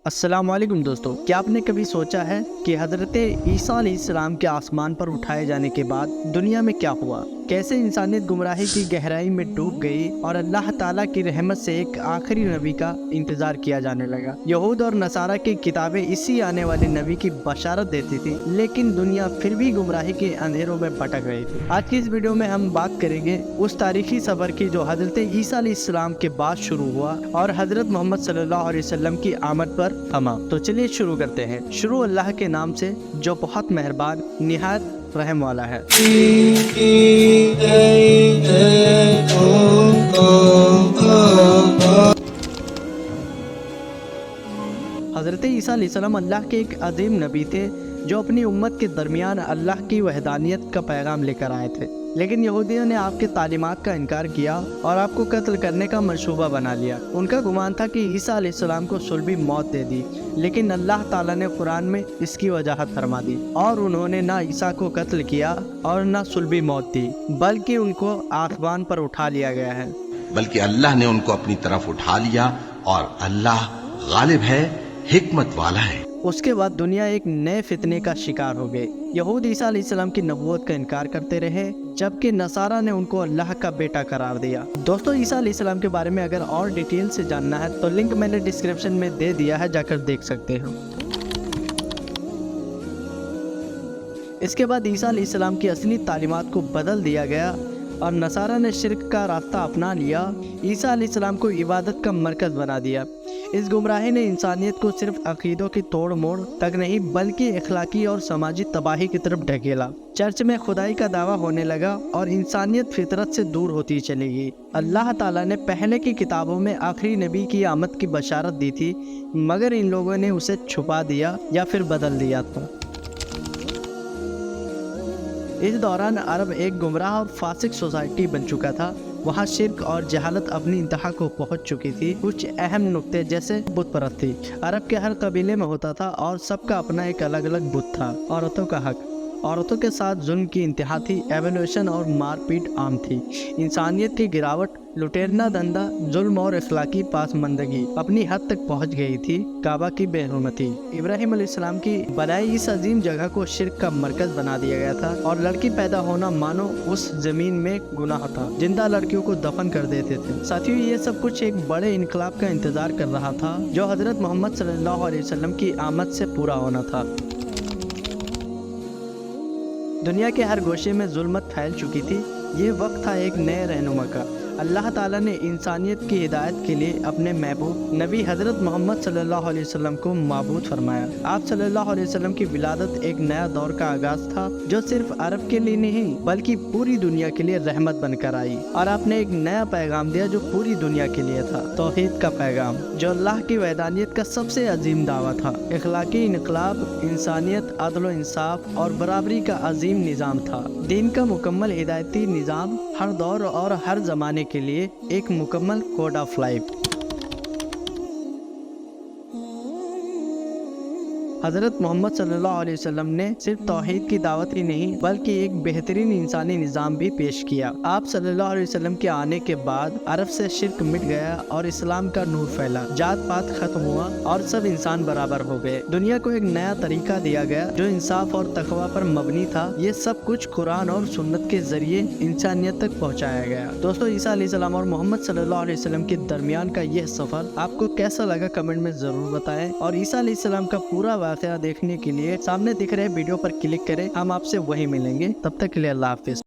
السلام علیکم دوستو، کیا آپ نے کبھی سوچا ہے کہ حضرت عیسیٰ علیہ السلام کے آسمان پر اٹھائے جانے کے بعد دنیا میں کیا ہوا؟ کیسے انسانیت گمراہی کی گہرائی میں ڈوب گئی اور اللہ تعالیٰ کی رحمت سے ایک آخری نبی کا انتظار کیا جانے لگا۔ یہود اور نصارہ کی کتابیں اسی آنے والے نبی کی بشارت دیتی تھی، لیکن دنیا پھر بھی گمراہی کے اندھیروں میں بھٹک رہی تھی۔ آج کی اس ویڈیو میں ہم بات کریں گے اس تاریخی سفر کی جو حضرت عیسیٰ علیہ السلام کے بعد شروع ہوا اور حضرت محمد صلی اللہ علیہ وسلم کی آمد پر تھما۔ تو چلیے شروع کرتے ہیں۔ شروع اللہ کے نام سے جو بہت مہربان نہایت رحم والا ہے۔ حضرت عیسیٰ علیہ السلام اللہ کے ایک عظیم نبی تھے جو اپنی امت کے درمیان اللہ کی وحدانیت کا پیغام لے کر آئے تھے، لیکن یہودیوں نے آپ کے تعلیمات کا انکار کیا اور آپ کو قتل کرنے کا منصوبہ بنا لیا۔ ان کا گمان تھا کہ عیسیٰ علیہ السلام کو صلبی موت دے دی، لیکن اللہ تعالیٰ نے قرآن میں اس کی وضاحت فرما دی اور انہوں نے نہ عیسیٰ کو قتل کیا اور نہ صلبی موت دی، بلکہ ان کو آسمان پر اٹھا لیا گیا ہے۔ بلکہ اللہ نے ان کو اپنی طرف اٹھا لیا اور اللہ غالب ہے، حکمت والا ہے۔ اس کے بعد دنیا ایک نئے فتنے کا شکار ہو گئے۔ یہود عیسیٰ علیہ السلام کی نبوت کا انکار کرتے رہے، جبکہ نصارہ نے ان کو اللہ کا بیٹا قرار دیا۔ دوستو، عیسیٰ علیہ السلام کے بارے میں اگر اور ڈیٹیل سے جاننا ہے تو لنک میں نے ڈسکرپشن میں دے دیا ہے، جا کر دیکھ سکتے ہو۔ اس کے بعد عیسیٰ علیہ السلام کی اصلی تعلیمات کو بدل دیا گیا اور نصارہ نے شرک کا راستہ اپنا لیا، عیسیٰ علیہ السلام کو عبادت کا مرکز بنا دیا۔ اس گمراہی نے انسانیت کو صرف عقیدوں کی توڑ موڑ تک نہیں بلکہ اخلاقی اور سماجی تباہی کی طرف ڈھکیلا۔ چرچ میں خدائی کا دعویٰ ہونے لگا اور انسانیت فطرت سے دور ہوتی چلی گئی۔ اللہ تعالیٰ نے پہلے کی کتابوں میں آخری نبی کی آمد کی بشارت دی تھی، مگر ان لوگوں نے اسے چھپا دیا یا پھر بدل دیا تھا۔ اس دوران عرب ایک گمراہ اور فاسق سوسائٹی بن چکا تھا۔ وہاں شرک اور جہالت اپنی انتہا کو پہنچ چکی تھی۔ کچھ اہم نقطے جیسے بت پرستی عرب کے ہر قبیلے میں ہوتا تھا اور سب کا اپنا ایک الگ الگ بت تھا۔ عورتوں کا حق، عورتوں کے ساتھ ظلم کی انتہا تھی۔ ایولیوشن اور مار پیٹ عام تھی۔ انسانیت کی گراوٹ، لٹیرنا دندہ، ظلم اور اخلاقی پاسماندگی اپنی حد تک پہنچ گئی تھی۔ کعبہ کی بے حرمتی، ابراہیم علیہ السلام کی بنائی اس عظیم جگہ کو شرک کا مرکز بنا دیا گیا تھا اور لڑکی پیدا ہونا مانو اس زمین میں گناہ تھا۔ زندہ لڑکیوں کو دفن کر دیتے تھے۔ ساتھیوں، یہ سب کچھ ایک بڑے انقلاب کا انتظار کر رہا تھا جو حضرت محمد صلی اللہ علیہ وسلم کی آمد سے پورا ہونا تھا۔ دنیا کے ہر گوشے میں ظلمت پھیل چکی تھی۔ یہ وقت تھا ایک نئے رہنما کا۔ اللہ تعالیٰ نے انسانیت کی ہدایت کے لیے اپنے محبوب نبی حضرت محمد صلی اللہ علیہ وسلم کو معبود فرمایا۔ آپ صلی اللہ علیہ وسلم کی ولادت ایک نیا دور کا آغاز تھا جو صرف عرب کے لیے نہیں بلکہ پوری دنیا کے لیے رحمت بن کر آئی، اور آپ نے ایک نیا پیغام دیا جو پوری دنیا کے لیے تھا، توحید کا پیغام جو اللہ کی وحدانیت کا سب سے عظیم دعویٰ تھا۔ اخلاقی انقلاب، انسانیت، عدل و انصاف اور برابری کا عظیم نظام تھا۔ دین کا مکمل ہدایتی نظام، ہر دور اور ہر زمانے کے لیے ایک مکمل کوڈ آف لائف۔ حضرت محمد صلی اللہ علیہ وسلم نے صرف توحید کی دعوت ہی نہیں بلکہ ایک بہترین انسانی نظام بھی پیش کیا۔ آپ صلی اللہ علیہ وسلم کے آنے کے بعد عرب سے شرک مٹ گیا اور اسلام کا نور پھیلا، جات پات ختم ہوا اور سب انسان برابر ہو گئے۔ دنیا کو ایک نیا طریقہ دیا گیا جو انصاف اور تقوی پر مبنی تھا۔ یہ سب کچھ قرآن اور سنت کے ذریعے انسانیت تک پہنچایا گیا۔ دوستو، عیسیٰ علیہ السلام اور محمد صلی اللہ علیہ وسلم کے درمیان کا یہ سفر آپ کو کیسا لگا کمنٹ میں ضرور بتائیں، اور عیسیٰ علیہ السلام کا پورا واقعہ دیکھنے کے لیے سامنے دکھ رہے ویڈیو پر کلک کریں۔ ہم آپ سے وہی ملیں گے، تب تک کے لیے اللہ حافظ۔